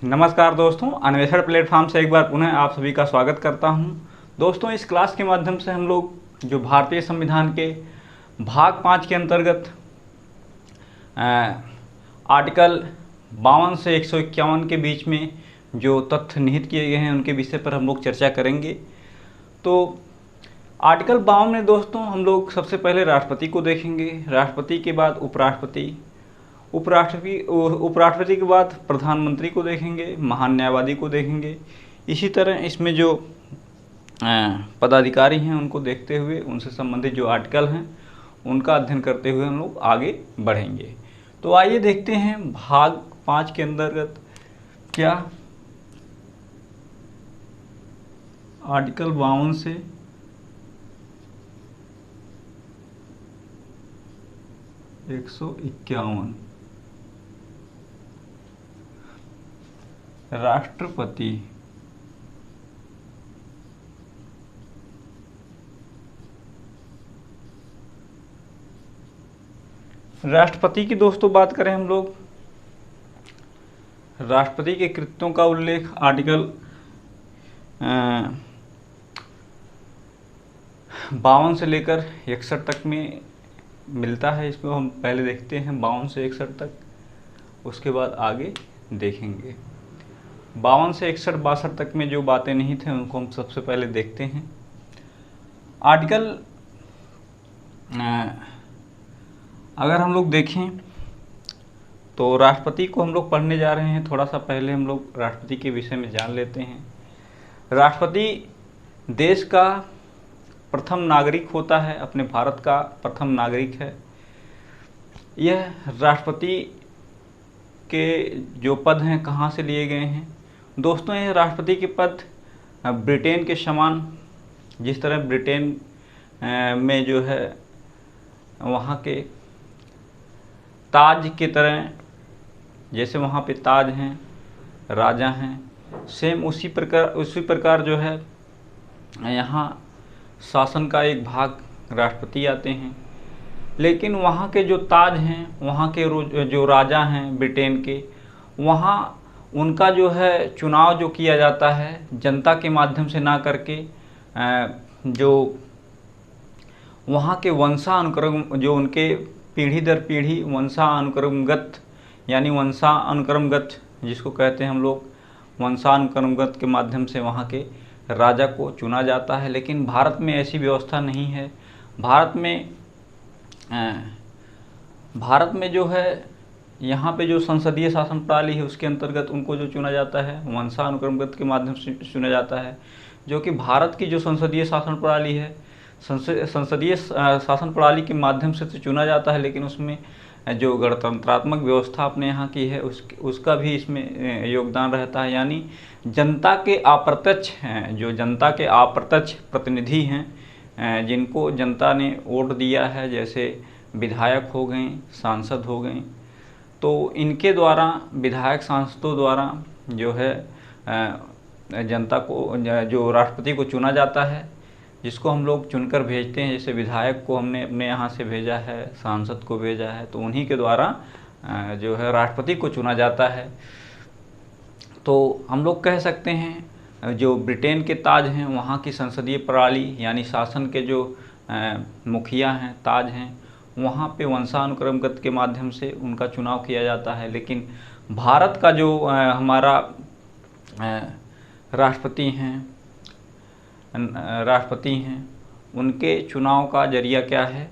नमस्कार दोस्तों, अन्वेषण प्लेटफॉर्म से एक बार पुनः आप सभी का स्वागत करता हूं। दोस्तों, इस क्लास के माध्यम से हम लोग जो भारतीय संविधान के भाग 5 के अंतर्गत आर्टिकल 52 से 151 के बीच में जो तथ्य निहित किए गए हैं उनके विषय पर हम लोग चर्चा करेंगे। तो आर्टिकल 52 में दोस्तों हम लोग सबसे पहले राष्ट्रपति को देखेंगे, राष्ट्रपति के बाद उपराष्ट्रपति, उपराष्ट्रपति के बाद प्रधानमंत्री को देखेंगे, महान न्यायवादी को देखेंगे। इसी तरह इसमें जो पदाधिकारी हैं उनको देखते हुए उनसे संबंधित जो आर्टिकल हैं उनका अध्ययन करते हुए हम लोग आगे बढ़ेंगे। तो आइए देखते हैं भाग 5 के अंतर्गत क्या आर्टिकल 52 से एक 151 राष्ट्रपति की दोस्तों बात करें हम लोग, राष्ट्रपति के कृत्यों का उल्लेख आर्टिकल 52 से लेकर 61 तक में मिलता है। इसको हम पहले देखते हैं 52 से 61 तक, उसके बाद आगे देखेंगे। 52 से 61-62 तक में जो बातें नहीं थे उनको हम सबसे पहले देखते हैं। आर्टिकल अगर हम लोग देखें तो राष्ट्रपति को हम लोग पढ़ने जा रहे हैं। थोड़ा सा पहले हम लोग राष्ट्रपति के विषय में जान लेते हैं। राष्ट्रपति देश का प्रथम नागरिक होता है, अपने भारत का प्रथम नागरिक है। यह राष्ट्रपति के जो पद हैं कहाँ से लिए गए हैं दोस्तों? यह राष्ट्रपति के पद ब्रिटेन के समान, जिस तरह ब्रिटेन में जो है वहाँ के ताज की तरह, जैसे वहाँ पे ताज हैं, राजा हैं, सेम उसी प्रकार जो है यहाँ शासन का एक भाग राष्ट्रपति आते हैं। लेकिन वहाँ के जो ताज हैं, वहाँ के जो राजा हैं ब्रिटेन के, वहाँ उनका जो है चुनाव जो किया जाता है जनता के माध्यम से ना करके जो वहाँ के वंशानुक्रम, जो उनके पीढ़ी दर पीढ़ी वंशानुक्रमगत, यानी वंशानुक्रमगत जिसको कहते हैं हम लोग, वंशानुक्रमगत के माध्यम से वहाँ के राजा को चुना जाता है। लेकिन भारत में ऐसी व्यवस्था नहीं है। भारत में जो है यहाँ पे जो संसदीय शासन प्रणाली है उसके अंतर्गत उनको जो चुना जाता है वंशानुक्रमगत के माध्यम से चुना जाता है, जो कि भारत की जो संसदीय शासन प्रणाली है संसदीय शासन प्रणाली के माध्यम से तो चुना जाता है, लेकिन उसमें जो गणतंत्रात्मक व्यवस्था अपने यहाँ की है उसका भी इसमें योगदान रहता है। यानी जनता के अप्रत्यक्ष हैं, जो जनता के अप्रत्यक्ष प्रतिनिधि हैं, जिनको जनता ने वोट दिया है, जैसे विधायक हो गए, सांसद हो गए, तो इनके द्वारा, विधायक सांसदों द्वारा जो है जनता को, जो राष्ट्रपति को चुना जाता है, जिसको हम लोग चुनकर भेजते हैं। जैसे विधायक को हमने अपने यहाँ से भेजा है, सांसद को भेजा है, तो उन्हीं के द्वारा जो है राष्ट्रपति को चुना जाता है। तो हम लोग कह सकते हैं जो ब्रिटेन के ताज हैं, वहाँ की संसदीय प्रणाली यानी शासन के जो मुखिया हैं, ताज हैं, वहाँ पे वंशानुक्रमगत के माध्यम से उनका चुनाव किया जाता है। लेकिन भारत का जो हमारा राष्ट्रपति हैं, उनके चुनाव का जरिया क्या है?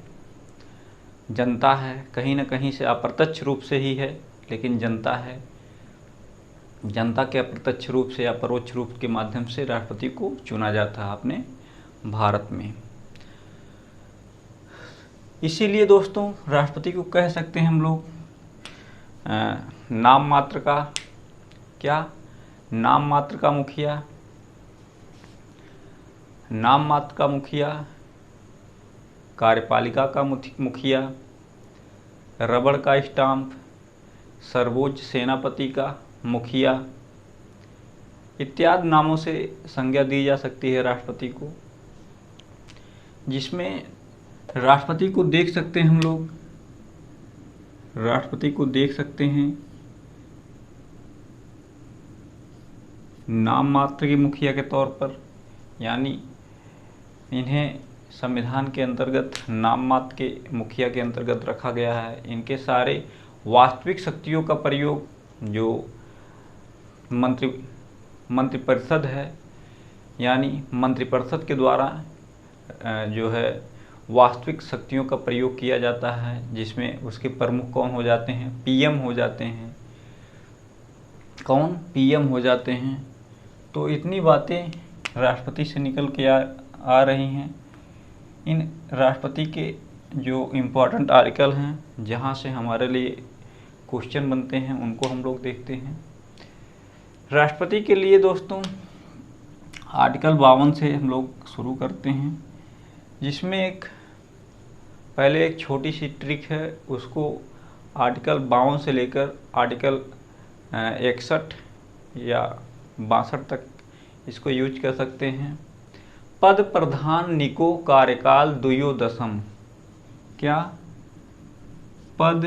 जनता है। कहीं ना कहीं से अप्रत्यक्ष रूप से ही है, लेकिन जनता है। जनता के अप्रत्यक्ष रूप से या परोक्ष रूप के माध्यम से राष्ट्रपति को चुना जाता है अपने भारत में। इसीलिए दोस्तों राष्ट्रपति को कह सकते हैं हम लोग नाम मात्र का, क्या? नाम मात्र का मुखिया, नाम मात्र का मुखिया, कार्यपालिका का मुखिया, रबड़ का स्टाम्प, सर्वोच्च सेनापति का मुखिया इत्यादि नामों से संज्ञा दी जा सकती है राष्ट्रपति को, जिसमें राष्ट्रपति को देख सकते हैं हम लोग, राष्ट्रपति को देख सकते हैं नाम मात्र के मुखिया के तौर पर, यानी इन्हें संविधान के अंतर्गत नाम मात्र के मुखिया के अंतर्गत रखा गया है। इनके सारे वास्तविक शक्तियों का प्रयोग जो मंत्रिपरिषद है, यानी मंत्रिपरिषद के द्वारा जो है वास्तविक शक्तियों का प्रयोग किया जाता है, जिसमें उसके प्रमुख कौन हो जाते हैं? पीएम हो जाते हैं। कौन? पीएम हो जाते हैं। तो इतनी बातें राष्ट्रपति से निकल के आ रही हैं। इन राष्ट्रपति के जो इम्पोर्टेंट आर्टिकल हैं, जहाँ से हमारे लिए क्वेश्चन बनते हैं, उनको हम लोग देखते हैं। राष्ट्रपति के लिए दोस्तों आर्टिकल 52 से हम लोग शुरू करते हैं, जिसमें पहले एक छोटी सी ट्रिक है, उसको आर्टिकल 52 से लेकर आर्टिकल 61 या 62 तक इसको यूज कर सकते हैं। पद प्रधान निको कार्यकाल द्वयोदशम। क्या? पद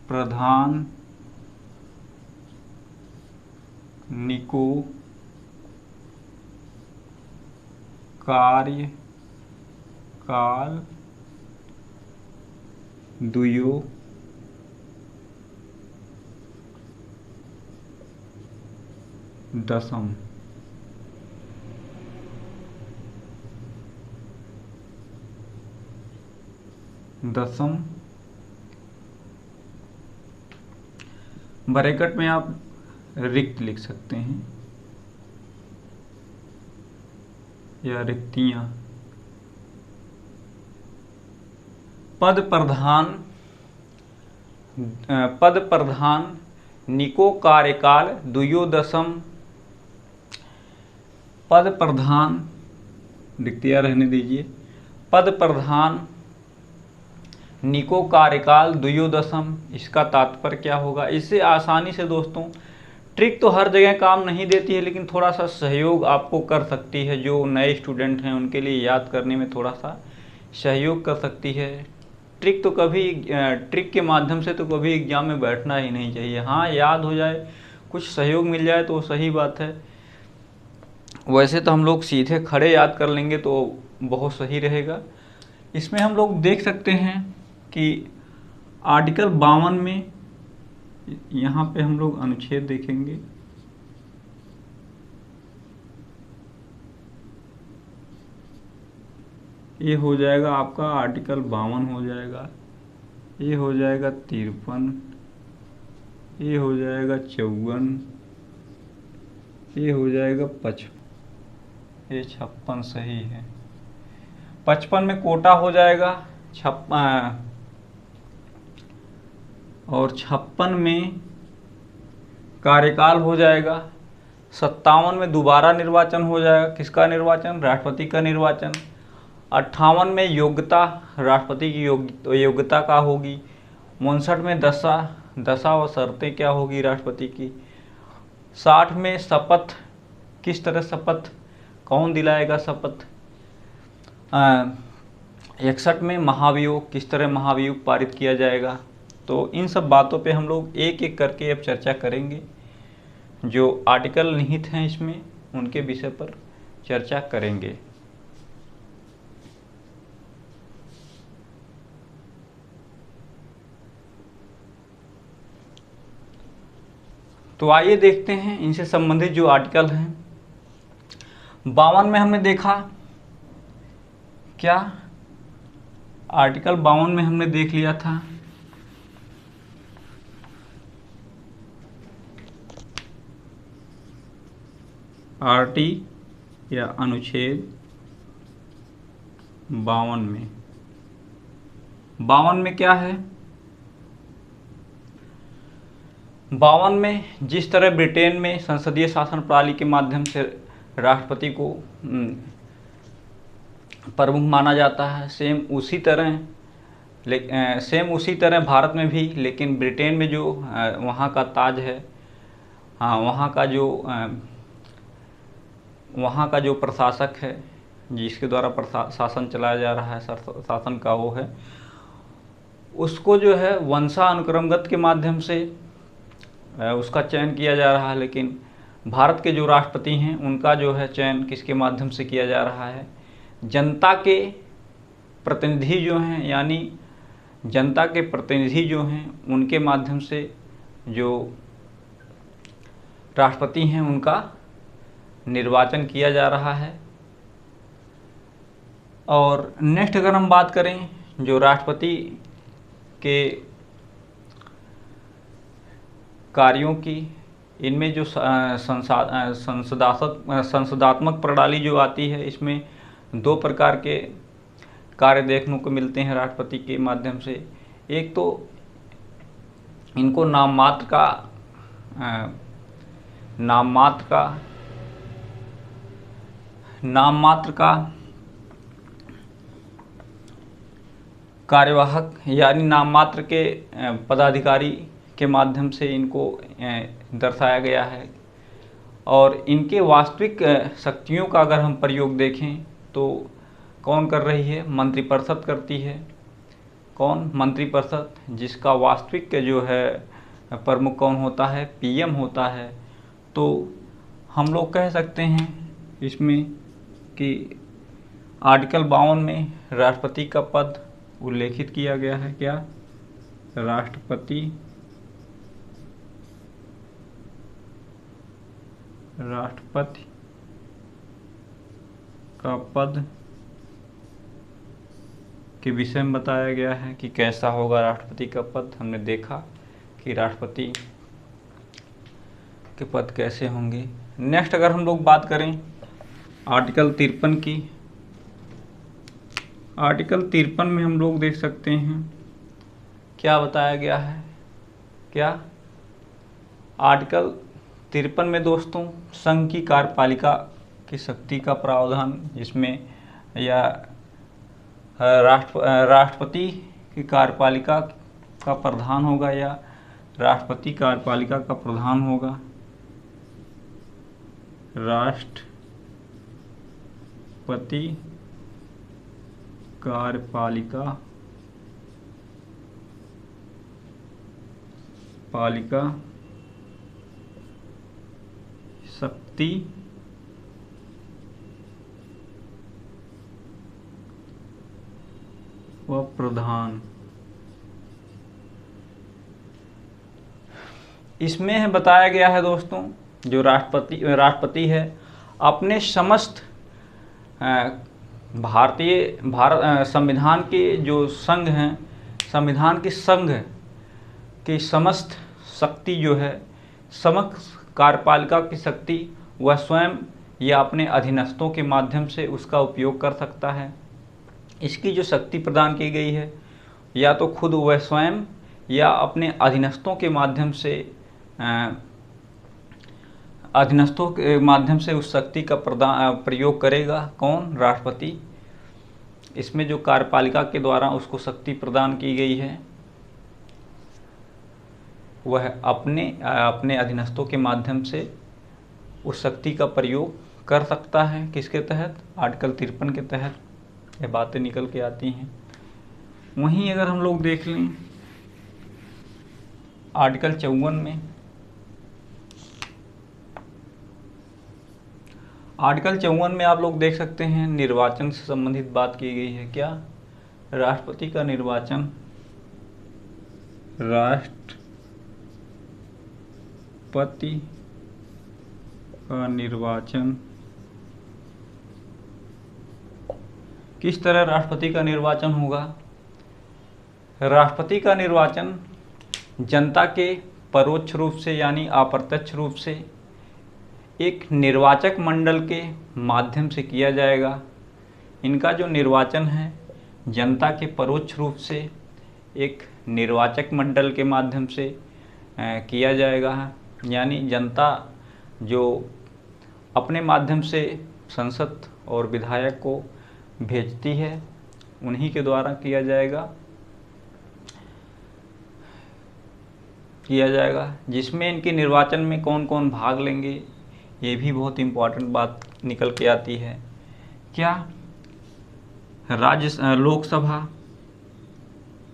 प्रधान निको कार्यकाल द्वयोदशम। ब्रैकेट में आप रिक्त लिख सकते हैं या रिक्तियां। पद प्रधान निको कार्यकाल द्वयोदशम। पद प्रधान, रिक्तियां रहने दीजिए। पद प्रधान निको कार्यकाल द्वयोदशम, इसका तात्पर्य क्या होगा? इससे आसानी से दोस्तों, ट्रिक तो हर जगह काम नहीं देती है, लेकिन थोड़ा सा सहयोग आपको कर सकती है। जो नए स्टूडेंट हैं उनके लिए याद करने में थोड़ा सा सहयोग कर सकती है। ट्रिक के माध्यम से तो कभी एग्जाम में बैठना ही नहीं चाहिए। हाँ, याद हो जाए, कुछ सहयोग मिल जाए तो सही बात है। वैसे तो हम लोग सीधे खड़े याद कर लेंगे तो बहुत सही रहेगा। इसमें हम लोग देख सकते हैं कि आर्टिकल 52 में यहाँ पे हम लोग अनुच्छेद देखेंगे। ये हो जाएगा आपका आर्टिकल 52 हो जाएगा, ये हो जाएगा 53, ये हो जाएगा 54, ये हो जाएगा 55, ये 56 सही है। 55 में कोटा हो जाएगा 56, और 56 में कार्यकाल हो जाएगा। 57 में दोबारा निर्वाचन हो जाएगा। किसका निर्वाचन? राष्ट्रपति का निर्वाचन। 58 में योग्यता, राष्ट्रपति की योग्यता का होगी। 59 में दशा व शर्तें क्या होगी राष्ट्रपति की। 60 में शपथ, किस तरह शपथ, कौन दिलाएगा शपथ। 61 में महाभियोग, किस तरह महाभियोग पारित किया जाएगा। तो इन सब बातों पे हम लोग एक एक करके अब चर्चा करेंगे। जो आर्टिकल निहित हैं इसमें, उनके विषय पर चर्चा करेंगे। तो आइए देखते हैं इनसे संबंधित जो आर्टिकल हैं। 52 में हमने देखा क्या? आर्टिकल 52 में हमने देख लिया था आरटी या अनुच्छेद 52 में। 52 में क्या है? 52 में जिस तरह ब्रिटेन में संसदीय शासन प्रणाली के माध्यम से राष्ट्रपति को प्रमुख माना जाता है, सेम उसी तरह भारत में भी, लेकिन ब्रिटेन में जो वहाँ का ताज है, हाँ, वहाँ का जो प्रशासक है, जिसके द्वारा शासन चलाया जा रहा है, शासन का वो है, उसको जो है वंशानुक्रमगत के माध्यम से उसका चयन किया जा रहा है, लेकिन भारत के जो राष्ट्रपति हैं उनका जो है चयन किसके माध्यम से किया जा रहा है? जनता के प्रतिनिधि जो हैं, यानी जनता के प्रतिनिधि जो हैं उनके माध्यम से जो राष्ट्रपति हैं उनका निर्वाचन किया जा रहा है। और नेक्स्ट अगर हम बात करें जो राष्ट्रपति के कार्यों की, इनमें जो संसदात्मक प्रणाली जो आती है, इसमें 2 प्रकार के कार्य देखने को मिलते हैं राष्ट्रपति के माध्यम से। एक तो इनको नाम मात्र का कार्यवाहक, यानी नाम मात्र के पदाधिकारी के माध्यम से इनको दर्शाया गया है। और इनके वास्तविक शक्तियों का अगर हम प्रयोग देखें तो कौन कर रही है? मंत्रिपरिषद करती है। कौन? मंत्रिपरिषद, जिसका वास्तविक जो है प्रमुख कौन होता है? पीएम होता है। तो हम लोग कह सकते हैं इसमें कि आर्टिकल 52 में राष्ट्रपति का पद उल्लेखित किया गया है। क्या? राष्ट्रपति का पद के विषय में बताया गया है कि कैसा होगा राष्ट्रपति का पद। हमने देखा कि राष्ट्रपति के पद कैसे होंगे। नेक्स्ट अगर हम लोग बात करें आर्टिकल 53 की, आर्टिकल 53 में हम लोग देख सकते हैं क्या बताया गया है। क्या? आर्टिकल 53 में दोस्तों संघ की कार्यपालिका की शक्ति का प्रावधान, जिसमें या राष्ट्रपति की कार्यपालिका का प्रधान होगा या राष्ट्रपति कार्यपालिका का प्रधान होगा। राष्ट्रपति कार्यपालिका शक्ति व प्रधान। इसमें बताया गया है दोस्तों, जो राष्ट्रपति है अपने समस्त संविधान के जो संघ हैं, संविधान के संघ की समस्त शक्ति जो है, समस्त कार्यपालिका की शक्ति वह स्वयं या अपने अधीनस्थों के माध्यम से उसका उपयोग कर सकता है। इसकी जो शक्ति प्रदान की गई है, या तो खुद वह स्वयं या अपने अधीनस्थों के माध्यम से उस शक्ति का प्रयोग करेगा। कौन? राष्ट्रपति। इसमें जो कार्यपालिका के द्वारा उसको शक्ति प्रदान की गई है, वह अपने अधीनस्थों के माध्यम से उस शक्ति का प्रयोग कर सकता है। किसके तहत? आर्टिकल 53 के तहत ये बातें निकल के आती हैं। वहीं अगर हम लोग देख लें आर्टिकल 54 में, आर्टिकल 54 में आप लोग देख सकते हैं निर्वाचन से संबंधित बात की गई है। क्या? राष्ट्रपति का निर्वाचन, राष्ट्रपति का निर्वाचन किस तरह राष्ट्रपति का निर्वाचन होगा? राष्ट्रपति का निर्वाचन जनता के परोक्ष रूप से यानी अप्रत्यक्ष रूप से एक निर्वाचक मंडल के माध्यम से किया जाएगा। इनका जो निर्वाचन है जनता के परोक्ष रूप से एक निर्वाचक मंडल के माध्यम से किया जाएगा। यानी जनता जो अपने माध्यम से संसद और विधायक को भेजती है, उन्हीं के द्वारा किया जाएगा। जिसमें इनके निर्वाचन में कौन कौन भाग लेंगे, ये भी बहुत इम्पोर्टेंट बात निकल के आती है। क्या? लोकसभा,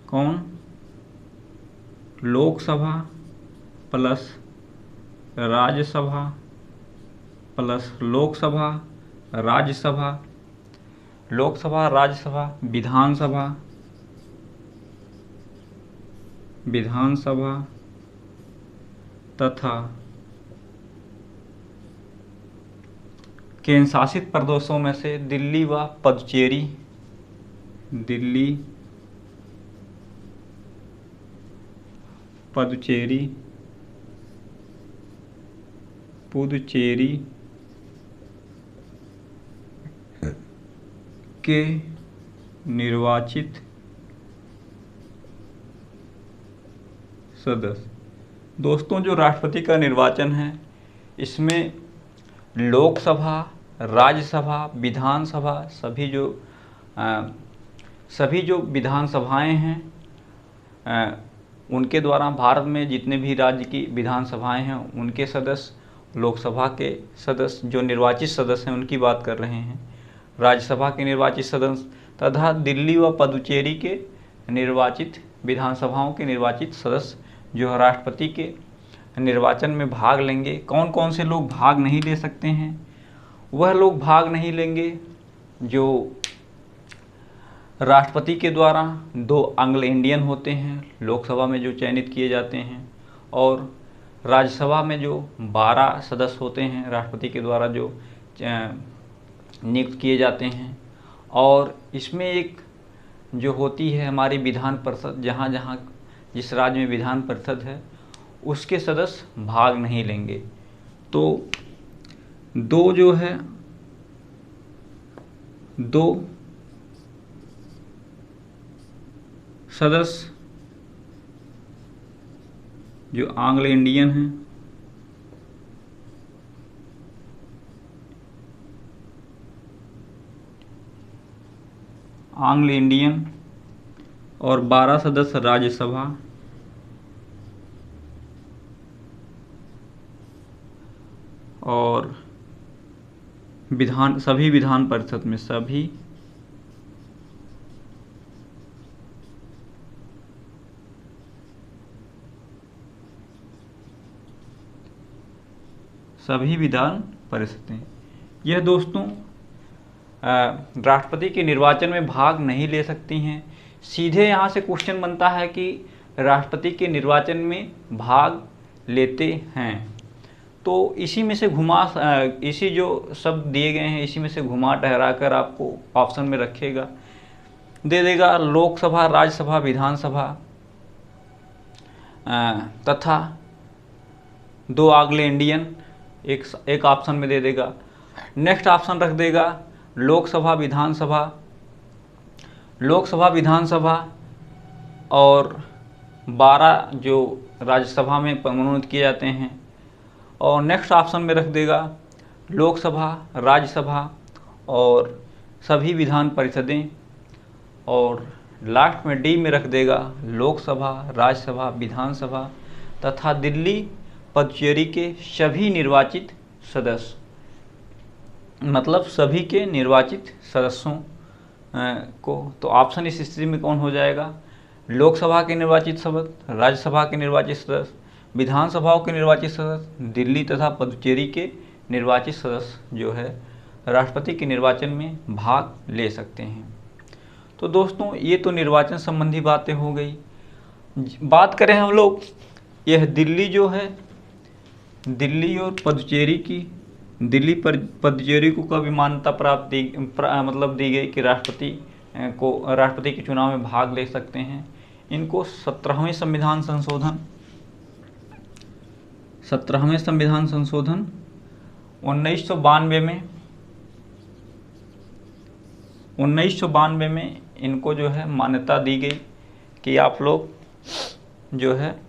कौन? लोकसभा प्लस राज्यसभा प्लस लोकसभा, राज्यसभा, लोकसभा, राज्यसभा, विधानसभा, विधानसभा तथा केंद्र शासित प्रदेशों में से दिल्ली व पुडुचेरी, दिल्ली, पुडुचेरी, पुडुचेरी के निर्वाचित सदस्य। दोस्तों, जो राष्ट्रपति का निर्वाचन है इसमें लोकसभा, राज्यसभा, विधानसभा, सभी जो विधानसभाएं हैं उनके द्वारा, भारत में जितने भी राज्य की विधानसभाएं हैं उनके सदस्य, लोकसभा के सदस्य जो निर्वाचित सदस्य हैं उनकी बात कर रहे हैं, राज्यसभा के निर्वाचित सदस्य तथा दिल्ली व पुडुचेरी के निर्वाचित विधानसभाओं के निर्वाचित सदस्य जो राष्ट्रपति के निर्वाचन में भाग लेंगे। कौन कौन से लोग भाग नहीं ले सकते हैं? वह लोग भाग नहीं लेंगे जो राष्ट्रपति के द्वारा 2 एंग्लो इंडियन होते हैं, लोकसभा में जो चयनित किए जाते हैं, और राज्यसभा में जो 12 सदस्य होते हैं राष्ट्रपति के द्वारा जो नियुक्त किए जाते हैं। और इसमें एक जो होती है हमारी विधान परिषद, जहाँ जहाँ जिस राज्य में विधान परिषद है उसके सदस्य भाग नहीं लेंगे। तो 2 जो है 2 सदस्य जो एंग्लो इंडियन हैं, एंग्लो इंडियन, और 12 सदस्य राज्यसभा, और सभी विधान परिषद में सभी विधान परिषदें। यह दोस्तों राष्ट्रपति के निर्वाचन में भाग नहीं ले सकती हैं। सीधे यहाँ से क्वेश्चन बनता है कि राष्ट्रपति के निर्वाचन में भाग लेते हैं, तो इसी में से इसी जो शब्द दिए गए हैं इसी में से घुमा टहरा कर आपको ऑप्शन में रखेगा, दे देगा लोकसभा, राज्यसभा, विधानसभा तथा 2 एंग्लो इंडियन एक ऑप्शन में दे देगा। नेक्स्ट ऑप्शन रख देगा लोकसभा, विधानसभा और 12 जो राज्यसभा में मनोनीत किए जाते हैं। और नेक्स्ट ऑप्शन में रख देगा लोकसभा, राज्यसभा और सभी विधान परिषदें। और लास्ट में डी में रख देगा लोकसभा, राज्यसभा, विधानसभा तथा दिल्ली, पुडुचेरी के सभी निर्वाचित सदस्य, मतलब सभी के निर्वाचित सदस्यों को। तो ऑप्शन इस स्थिति में कौन हो जाएगा? लोकसभा के निर्वाचित सदस्य, राज्यसभा के निर्वाचित सदस्य, विधानसभाओं के निर्वाचित सदस्य, दिल्ली तथा पुडुचेरी के निर्वाचित सदस्य जो है राष्ट्रपति के निर्वाचन में भाग ले सकते हैं। तो दोस्तों, ये तो निर्वाचन संबंधी बातें हो गई। बात करें हम लोग यह दिल्ली जो है, दिल्ली और पुडुचेरी की, दिल्ली पर पुडुचेरी को कब मान्यता प्राप्त दी गई कि राष्ट्रपति के चुनाव में भाग ले सकते हैं। इनको 17वें संविधान संशोधन 1992 में इनको जो है मान्यता दी गई कि आप लोग जो है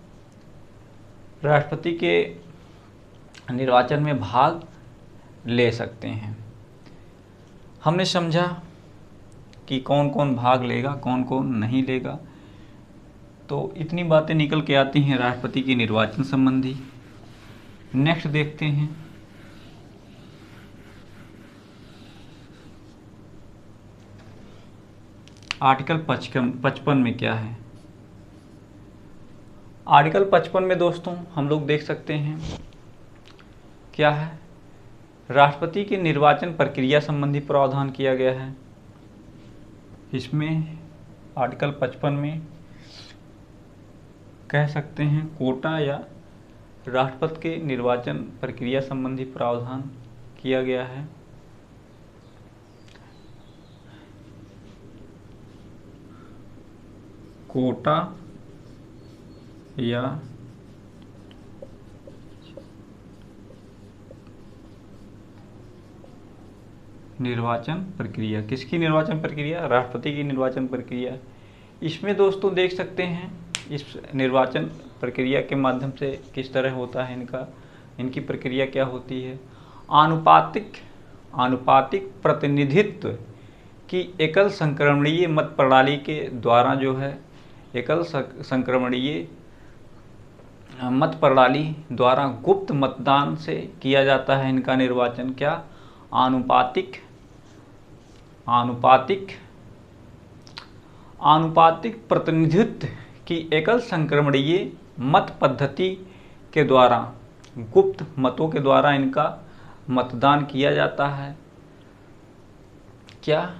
राष्ट्रपति के निर्वाचन में भाग ले सकते हैं। हमने समझा कि कौन कौन भाग लेगा, कौन कौन नहीं लेगा। तो इतनी बातें निकल के आती हैं राष्ट्रपति के निर्वाचन संबंधी। नेक्स्ट देखते हैं आर्टिकल 55 में क्या है। आर्टिकल 55 में दोस्तों हम लोग देख सकते हैं क्या है, राष्ट्रपति की निर्वाचन प्रक्रिया संबंधी प्रावधान किया गया है। इसमें आर्टिकल 55 में कह सकते हैं कोटा या राष्ट्रपति के निर्वाचन प्रक्रिया संबंधी प्रावधान किया गया है। कोटा या निर्वाचन प्रक्रिया, किसकी निर्वाचन प्रक्रिया, राष्ट्रपति की निर्वाचन प्रक्रिया। इसमें दोस्तों देख सकते हैं इस निर्वाचन प्रक्रिया के माध्यम से किस तरह होता है, इनकी प्रक्रिया क्या होती है। आनुपातिक प्रतिनिधित्व की एकल संक्रमणीय मत प्रणाली के द्वारा जो है, एकल संक्रमणीय मत प्रणाली द्वारा गुप्त मतदान से किया जाता है इनका निर्वाचन। क्या, आनुपातिक प्रतिनिधित्व की एकल संक्रमणीय मत पद्धति के द्वारा, गुप्त मतों के द्वारा इनका मतदान किया जाता है। क्या,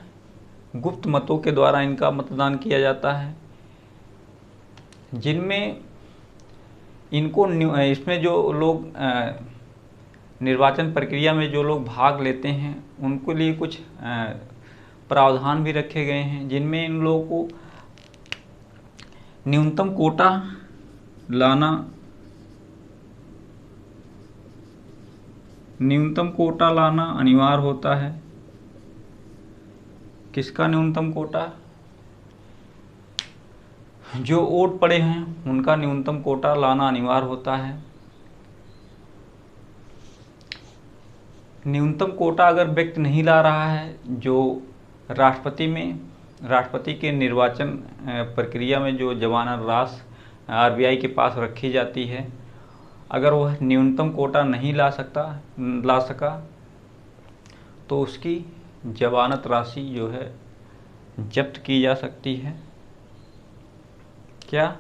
गुप्त मतों के द्वारा इनका मतदान किया जाता है, जिनमें इनको इसमें जो लोग निर्वाचन प्रक्रिया में जो लोग भाग लेते हैं उनके लिए कुछ प्रावधान भी रखे गए हैं, जिनमें इन लोगों को न्यूनतम कोटा लाना अनिवार्य होता है। किसका न्यूनतम कोटा, जो वोट पड़े हैं उनका न्यूनतम कोटा लाना अनिवार्य होता है। न्यूनतम कोटा अगर व्यक्ति नहीं ला रहा है, जो राष्ट्रपति के निर्वाचन प्रक्रिया में जो जमानत राशि आरबीआई के पास रखी जाती है, अगर वह न्यूनतम कोटा नहीं ला सका तो उसकी जमानत राशि जो है जब्त की जा सकती है। क्या,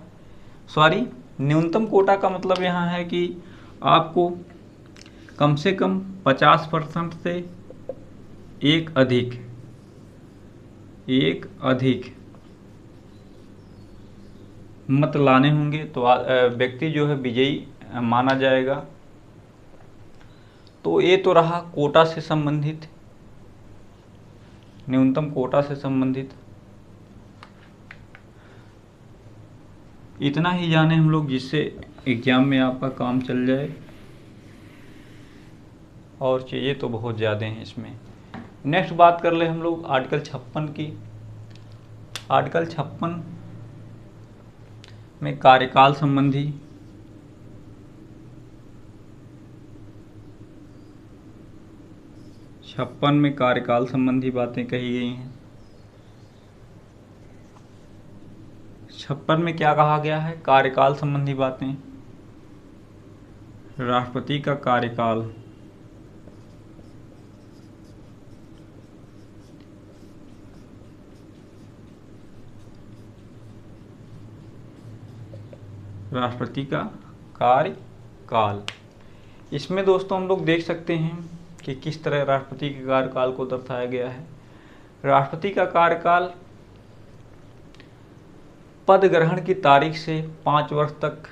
न्यूनतम कोटा का मतलब यहाँ है कि आपको कम से कम 50% से एक अधिक मत लाने होंगे तो व्यक्ति जो है विजयी माना जाएगा। तो ये तो रहा कोटा से संबंधित, न्यूनतम कोटा से संबंधित। इतना ही जाने हम लोग जिससे एग्जाम में आपका काम चल जाए, और चीज़ें तो बहुत ज़्यादा हैं इसमें। नेक्स्ट बात कर ले हम लोग आर्टिकल 56 की। आर्टिकल 56 में कार्यकाल संबंधी बातें कही गई हैं। 56 में क्या कहा गया है, कार्यकाल संबंधी बातें। राष्ट्रपति का कार्यकाल, राष्ट्रपति का कार्यकाल। इसमें दोस्तों हम लोग देख सकते हैं कि किस तरह राष्ट्रपति के कार्यकाल को दर्शाया गया है। राष्ट्रपति का कार्यकाल पद ग्रहण की तारीख से 5 वर्ष तक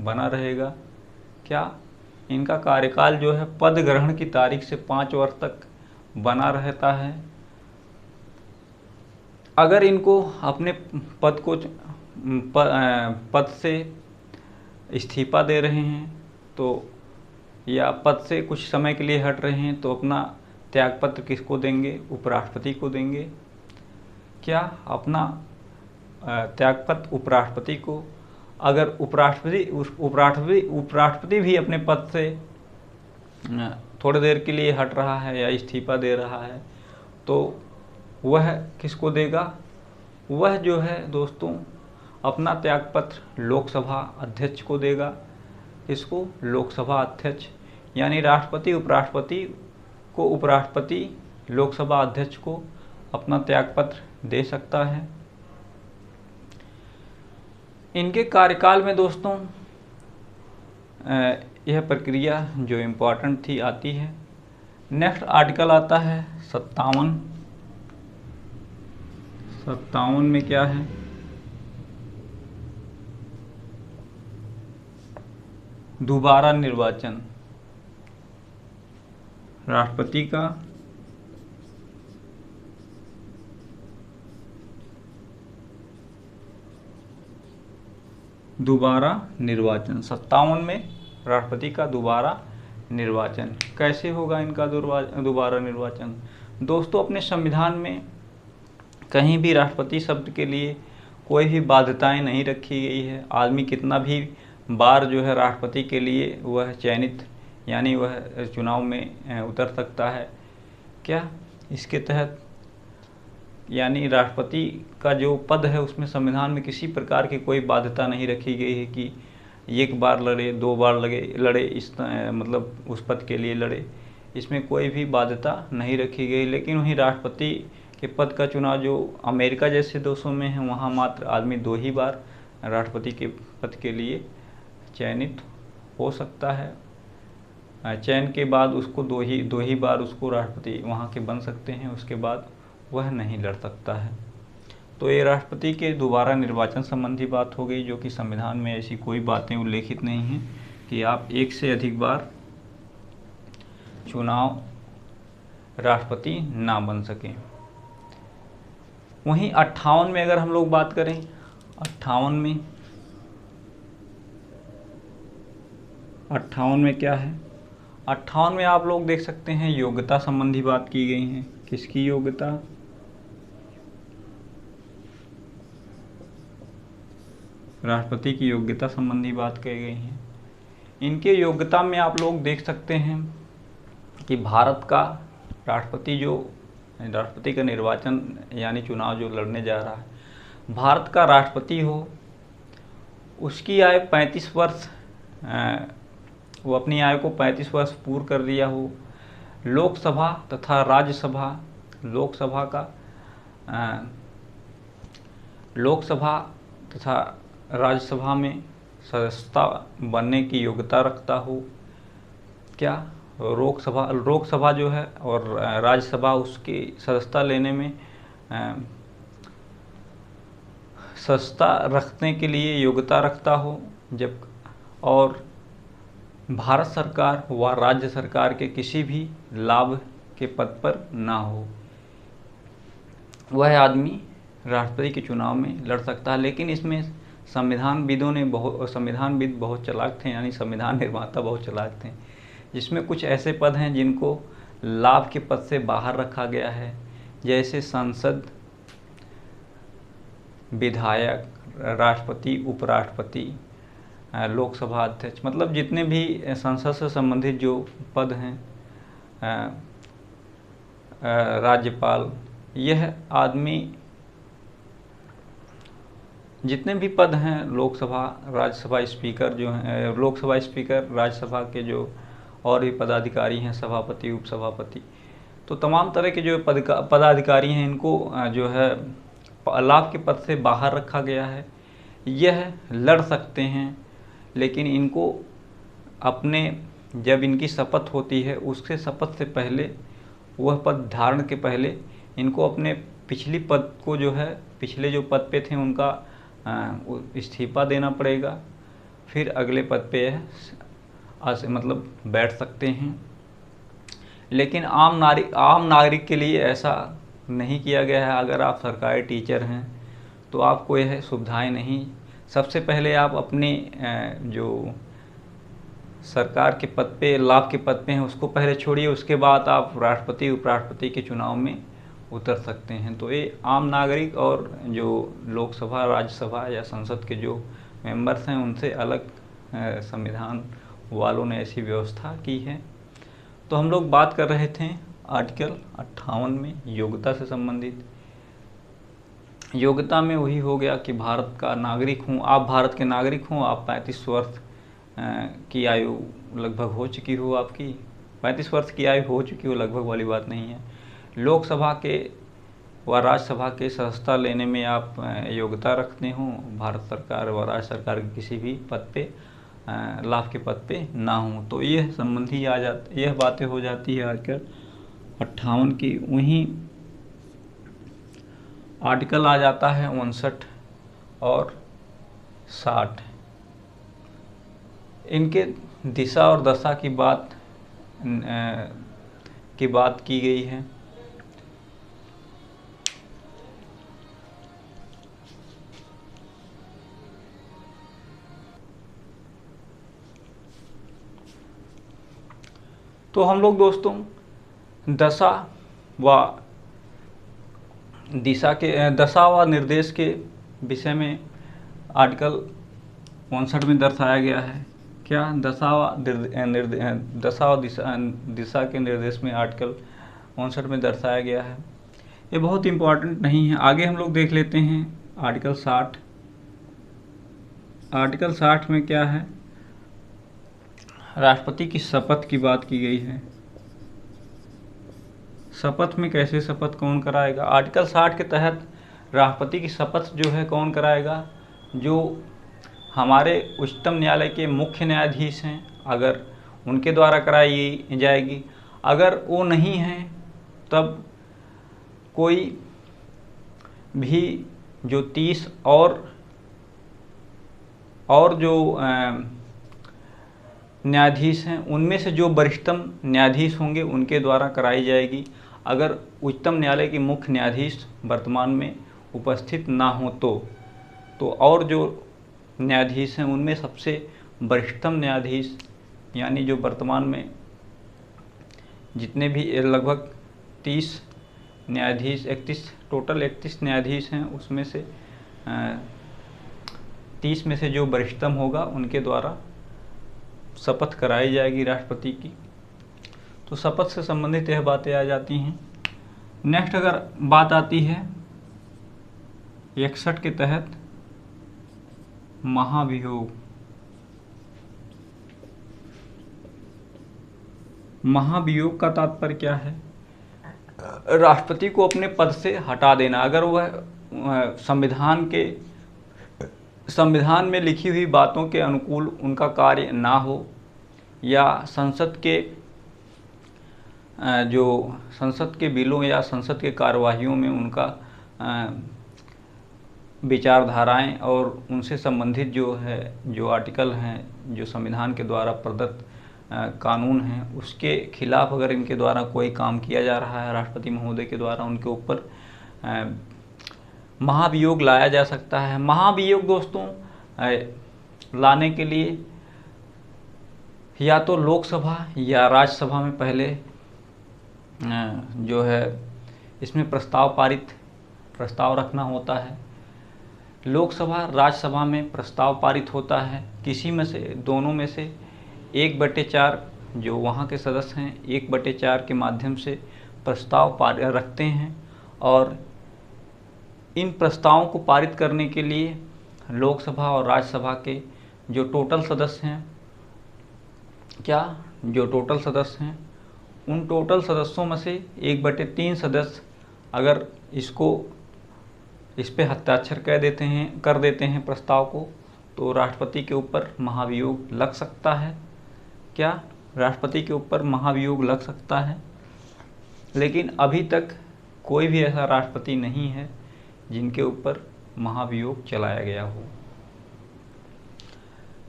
बना रहेगा। क्या, इनका कार्यकाल जो है पद ग्रहण की तारीख से 5 वर्ष तक बना रहता है। अगर इनको अपने पद से इस्तीफा दे रहे हैं तो, या पद से कुछ समय के लिए हट रहे हैं तो अपना त्यागपत्र किसको देंगे, उपराष्ट्रपति को देंगे। क्या, अपना त्यागपत्र उपराष्ट्रपति को। अगर उपराष्ट्रपति भी अपने पद से थोड़ी देर के लिए हट रहा है या इस्तीफा दे रहा है तो वह किसको देगा, वह जो है दोस्तों अपना त्यागपत्र लोकसभा अध्यक्ष को देगा। इसको लोकसभा अध्यक्ष, यानी राष्ट्रपति उपराष्ट्रपति लोकसभा अध्यक्ष को अपना त्यागपत्र दे सकता है। इनके कार्यकाल में दोस्तों यह प्रक्रिया जो इम्पोर्टेंट थी आती है। नेक्स्ट आर्टिकल आता है 57। 57 में क्या है, दोबारा निर्वाचन। राष्ट्रपति का दोबारा निर्वाचन। 57 में राष्ट्रपति का दोबारा निर्वाचन। कैसे होगा इनका दोबारा निर्वाचन? दोस्तों, अपने संविधान में कहीं भी राष्ट्रपति शब्द के लिए कोई भी बाध्यताएं नहीं रखी गई है। आदमी कितना भी बार जो है राष्ट्रपति के लिए वह चयनित यानी वह चुनाव में उतर सकता है। क्या इसके तहत यानी राष्ट्रपति का जो पद है उसमें संविधान में किसी प्रकार की कोई बाध्यता नहीं रखी गई है कि एक बार लड़े, 2 बार लड़े, इस मतलब उस पद के लिए लड़े, इसमें कोई भी बाध्यता नहीं रखी गई। लेकिन वहीं राष्ट्रपति के पद का चुनाव जो अमेरिका जैसे देशों में है, वहाँ मात्र आदमी 2 ही बार राष्ट्रपति के पद के लिए चयनित हो सकता है। चयन के बाद उसको दो ही बार उसको राष्ट्रपति वहाँ के बन सकते हैं, उसके बाद वह नहीं लड़ सकता है। तो ये राष्ट्रपति के दोबारा निर्वाचन संबंधी बात हो गई, जो कि संविधान में ऐसी कोई बातें उल्लेखित नहीं हैं कि आप एक से अधिक बार चुनाव राष्ट्रपति ना बन सकें। वहीं 58 में अगर हम लोग बात करें, 58 में क्या है, 58 में आप लोग देख सकते हैं योग्यता संबंधी बात की गई है। किसकी योग्यता? राष्ट्रपति की योग्यता संबंधी बात कही गई है। इनके योग्यता में आप लोग देख सकते हैं कि भारत का राष्ट्रपति का निर्वाचन यानी चुनाव जो लड़ने जा रहा है, भारत का राष्ट्रपति हो, उसकी आयु 35 वर्ष, वो अपनी आयु को 35 वर्ष पूर्ण कर दिया हो। लोकसभा तथा राज्यसभा, लोकसभा तथा राज्यसभा में सदस्यता बनने की योग्यता रखता हो। क्या लोकसभा जो है और राज्यसभा उसकी सदस्यता लेने में सदस्यता रखने के लिए योग्यता रखता हो, जब और भारत सरकार व राज्य सरकार के किसी भी लाभ के पद पर ना हो, वह आदमी राष्ट्रपति के चुनाव में लड़ सकता है। लेकिन इसमें संविधानविद बहुत चालाक थे, यानी संविधान निर्माता बहुत चालाक थे, जिसमें कुछ ऐसे पद हैं जिनको लाभ के पद से बाहर रखा गया है, जैसे सांसद, विधायक, राष्ट्रपति, उपराष्ट्रपति, लोकसभा अध्यक्ष, मतलब जितने भी संसद से संबंधित जो पद हैं, राज्यपाल, यह आदमी जितने भी पद हैं, लोकसभा, राज्यसभा स्पीकर जो हैं, लोकसभा स्पीकर, राज्यसभा के जो और भी पदाधिकारी हैं, सभापति, उपसभापति, तो तमाम तरह के जो पदाधिकारी हैं, इनको जो है लाभ के पद से बाहर रखा गया है। यह लड़ सकते हैं, लेकिन इनको जब इनकी शपथ होती है, उसके शपथ से पहले, वह पद धारण के पहले, इनको अपने पिछली पद को जो है, पिछले जो पद पे थे उनका इस्तीफा देना पड़ेगा, फिर अगले पद पे मतलब बैठ सकते हैं। लेकिन आम नागरिक के लिए ऐसा नहीं किया गया है। अगर आप सरकारी टीचर हैं तो आपको यह सुविधाएं नहीं। सबसे पहले आप अपने जो सरकार के पद पे, लाभ के पद पे हैं, उसको पहले छोड़िए, उसके बाद आप राष्ट्रपति, उपराष्ट्रपति के चुनाव में उतर सकते हैं। तो ये आम नागरिक और जो लोकसभा, राज्यसभा या संसद के जो मेंबर्स हैं, उनसे अलग संविधान वालों ने ऐसी व्यवस्था की है। तो हम लोग बात कर रहे थे आर्टिकल 58 में योग्यता से संबंधित। योग्यता में वही हो गया कि भारत का नागरिक हूँ, आप भारत के नागरिक हों, आप 35 वर्ष की आयु लगभग हो चुकी हो, आपकी 35 वर्ष की आयु हो चुकी हो, लगभग वाली बात नहीं है। लोकसभा के व राज्यसभा के सदस्यता लेने में आप योग्यता रखते हो, भारत सरकार व राज्य सरकार के किसी भी पद पे, लाभ के पद पे ना हो। तो यह संबंधी आ जाती, यह बातें हो जाती है आर्टिकल 58 की। वहीं आर्टिकल आ जाता है 59 और 60। इनके दिशा और दशा की बात की गई है। तो हम लोग दोस्तों दशा व दशा व निर्देश के विषय में आर्टिकल 59 में दर्शाया गया है। क्या दशा व दिशा के निर्देश में आर्टिकल 59 में दर्शाया गया है। ये बहुत इम्पोर्टेंट नहीं है। आगे हम लोग देख लेते हैं आर्टिकल 60। आर्टिकल 60 में क्या है, राष्ट्रपति की शपथ की बात की गई है। शपथ में कैसे शपथ कौन कराएगा। आर्टिकल 60 के तहत राष्ट्रपति की शपथ जो है कौन कराएगा, जो हमारे उच्चतम न्यायालय के मुख्य न्यायाधीश हैं, अगर उनके द्वारा कराई जाएगी। अगर वो नहीं हैं तब कोई भी जो 30 और जो न्यायाधीश हैं उनमें से जो वरिष्ठतम न्यायाधीश होंगे उनके द्वारा कराई जाएगी। अगर उच्चतम न्यायालय के मुख्य न्यायाधीश वर्तमान में उपस्थित ना हो तो और जो न्यायाधीश हैं उनमें सबसे वरिष्ठतम न्यायाधीश, यानी जो वर्तमान में जितने भी लगभग 30 न्यायाधीश, 31 न्यायाधीश हैं, उसमें से 30 में से जो वरिष्ठतम होगा उनके द्वारा शपथ कराई जाएगी राष्ट्रपति की। तो शपथ से संबंधित यह बातें आ जाती हैं। नेक्स्ट अगर बात आती है 61 के तहत महाभियोग। महाभियोग का तात्पर्य क्या है, राष्ट्रपति को अपने पद से हटा देना। अगर वह संविधान में लिखी हुई बातों के अनुकूल उनका कार्य ना हो, या संसद के बिलों या संसद के कार्यवाहियों में उनका विचारधाराएं और उनसे संबंधित जो आर्टिकल हैं, जो संविधान के द्वारा प्रदत्त कानून हैं, उसके खिलाफ अगर इनके द्वारा कोई काम किया जा रहा है राष्ट्रपति महोदय के द्वारा, उनके ऊपर महाभियोग लाया जा सकता है। महाभियोग दोस्तों लाने के लिए या तो लोकसभा या राज्यसभा में पहले जो है इसमें प्रस्ताव रखना होता है। लोकसभा राज्यसभा में प्रस्ताव पारित होता है। किसी में से दोनों में से 1/4 जो वहाँ के सदस्य हैं 1/4 के माध्यम से प्रस्ताव रखते हैं, और इन प्रस्तावों को पारित करने के लिए लोकसभा और राज्यसभा के जो टोटल सदस्य हैं, उन टोटल सदस्यों में से 1/3 सदस्य अगर इस पे हस्ताक्षर कर देते हैं प्रस्ताव को, तो राष्ट्रपति के ऊपर महाभियोग लग सकता है। क्या राष्ट्रपति के ऊपर महाभियोग लग सकता है। लेकिन अभी तक कोई भी ऐसा राष्ट्रपति नहीं है जिनके ऊपर महाभियोग चलाया गया हो।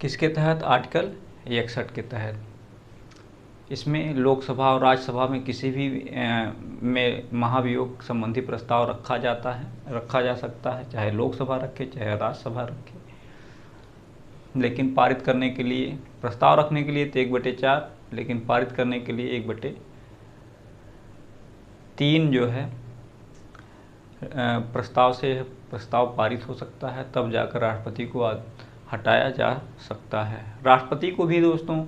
किसके तहत, आर्टिकल 61 के तहत। इसमें लोकसभा और राज्यसभा में किसी भी में महाभियोग संबंधी प्रस्ताव रखा जा सकता है, चाहे लोकसभा रखे चाहे राज्यसभा रखे। लेकिन पारित करने के लिए, प्रस्ताव रखने के लिए तो 1/4, लेकिन पारित करने के लिए 1/3 जो है प्रस्ताव पारित हो सकता है, तब जाकर राष्ट्रपति को हटाया जा सकता है। राष्ट्रपति को भी दोस्तों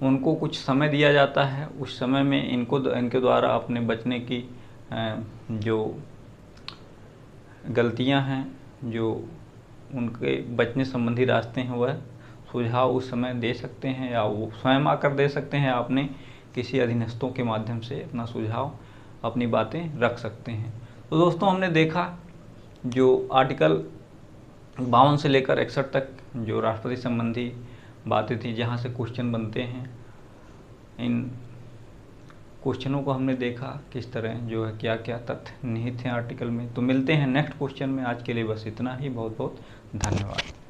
उनको कुछ समय दिया जाता है। उस समय में इनके द्वारा अपने बचने की जो गलतियां हैं, जो उनके बचने संबंधी रास्ते हैं, वह सुझाव उस समय दे सकते हैं, या वो स्वयं आकर दे सकते हैं। आपने किसी अधीनस्थों के माध्यम से अपना सुझाव, अपनी बातें रख सकते हैं। तो दोस्तों हमने देखा जो आर्टिकल 52 से लेकर 61 तक जो राष्ट्रपति संबंधी बातें थी, जहाँ से क्वेश्चन बनते हैं, इन क्वेश्चनों को हमने देखा किस तरह जो है क्या क्या तथ्य निहित हैं आर्टिकल में। तो मिलते हैं नेक्स्ट क्वेश्चन में। आज के लिए बस इतना ही। बहुत बहुत धन्यवाद।